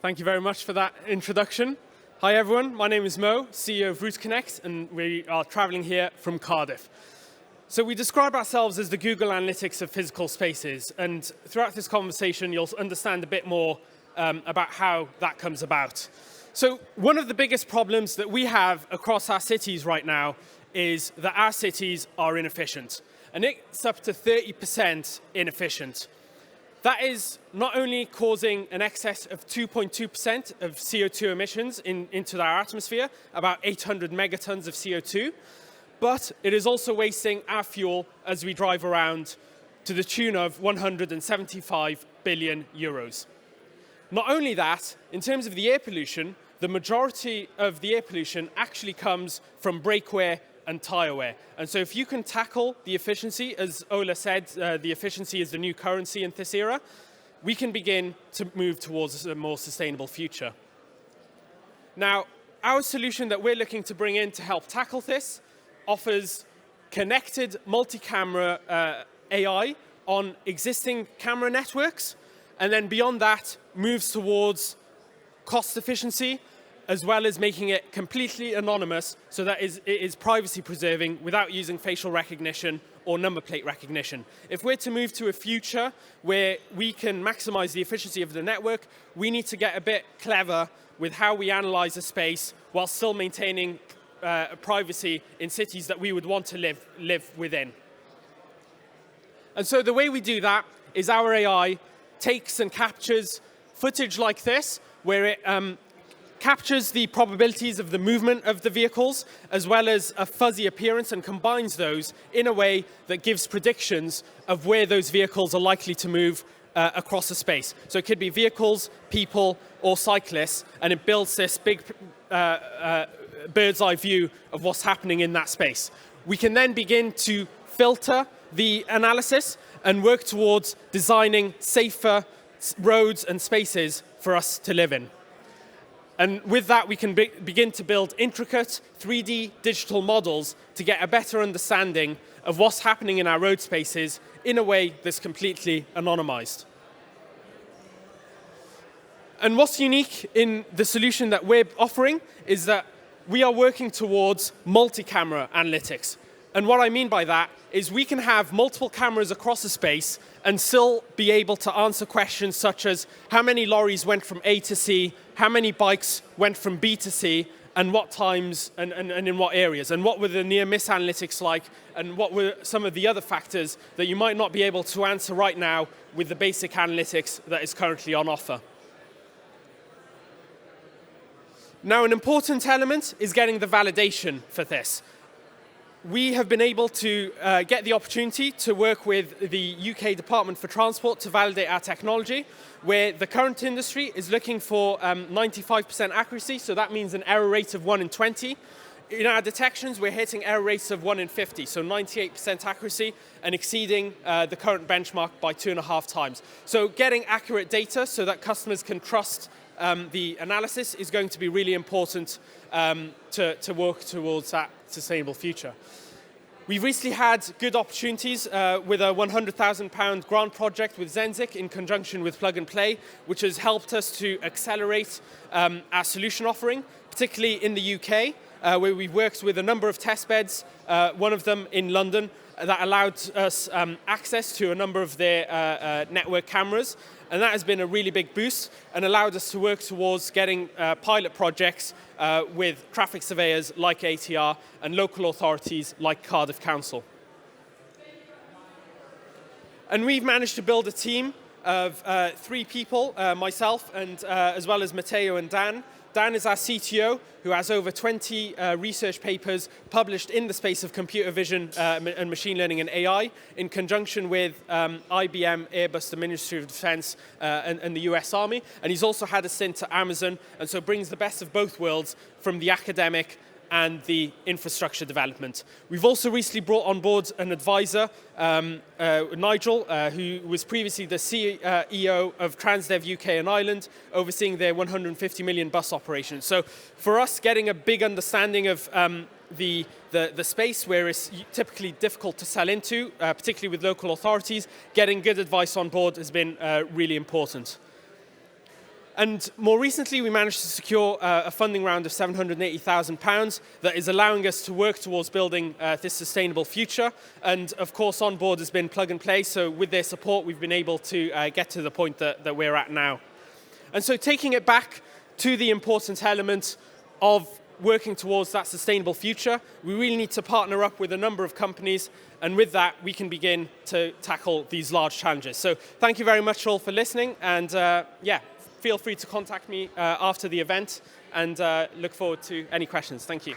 Thank you very much for that introduction. Hi everyone, my name is Mo, CEO of Konnect, and we are traveling here from Cardiff. So we describe ourselves as the Google Analytics of physical spaces, and throughout this conversation you'll understand a bit more about how that comes about. So one of the biggest problems that we have across our cities right now is that our cities are inefficient, and it's up to 30% inefficient. That is not only causing an excess of 2.2% of CO2 emissions into our atmosphere, about 800 megatons of CO2, but it is also wasting our fuel as we drive around to the tune of 175 billion euros. Not only that, in terms of the air pollution, the majority of the air pollution actually comes from brake wear and tyre wear. And so if you can tackle the efficiency, as Ola said, the efficiency is the new currency in this era, we can begin to move towards a more sustainable future. Now, our solution that we're looking to bring in to help tackle this offers connected multi-camera AI on existing camera networks, and then beyond that moves towards cost efficiency, as well as making it completely anonymous so that it is privacy preserving without using facial recognition or number plate recognition. If we're to move to a future where we can maximize the efficiency of the network, we need to get a bit clever with how we analyze a space while still maintaining privacy in cities that we would want to live within. And so the way we do that is our AI takes and captures footage like this, where it captures the probabilities of the movement of the vehicles, as well as a fuzzy appearance, and combines those in a way that gives predictions of where those vehicles are likely to move across a space. So it could be vehicles, people, or cyclists, and it builds this big bird's eye view of what's happening in that space. We can then begin to filter the analysis and work towards designing safer roads and spaces for us to live in. And with that, we can begin to build intricate 3D digital models to get a better understanding of what's happening in our road spaces in a way that's completely anonymized. And what's unique in the solution that we're offering is that we are working towards multi-camera analytics. And what I mean by that is we can have multiple cameras across a space and still be able to answer questions such as how many lorries went from A to C, how many bikes went from B to C, and what times and in what areas, and what were the near-miss analytics like, and what were some of the other factors that you might not be able to answer right now with the basic analytics that is currently on offer. Now, an important element is getting the validation for this. We have been able to get the opportunity to work with the UK Department for Transport to validate our technology, where the current industry is looking for 95% accuracy, so that means an error rate of 1 in 20. In our detections, we're hitting error rates of 1 in 50, so 98% accuracy, and exceeding the current benchmark by 2.5 times. So getting accurate data so that customers can trust the analysis is going to be really important to work towards that sustainable future. We've recently had good opportunities with a £100,000 grant project with Zenzik in conjunction with Plug and Play, which has helped us to accelerate our solution offering, particularly in the UK, where we've worked with a number of test beds, one of them in London, that allowed us access to a number of their network cameras. And that has been a really big boost and allowed us to work towards getting pilot projects with traffic surveyors like ATR and local authorities like Cardiff Council. And we've managed to build a team of 3 people, myself, and as well as Matteo and Dan. Dan is our CTO, who has over 20 research papers published in the space of computer vision and machine learning and AI, in conjunction with IBM, Airbus, the Ministry of Defense, and the US Army. And he's also had a stint at Amazon, and so brings the best of both worlds from the academic and the infrastructure development. We've also recently brought on board an advisor, Nigel, who was previously the CEO of Transdev UK and Ireland, overseeing their 150 million bus operations. So for us, getting a big understanding of the space where it's typically difficult to sell into, particularly with local authorities, getting good advice on board has been really important. And more recently, we managed to secure a funding round of £780,000 that is allowing us to work towards building this sustainable future. And of course, on board has been Plug and Play. So with their support, we've been able to get to the point that we're at now. And so taking it back to the important element of working towards that sustainable future, we really need to partner up with a number of companies. And with that, we can begin to tackle these large challenges. So thank you very much all for listening. And feel free to contact me after the event, and look forward to any questions. Thank you.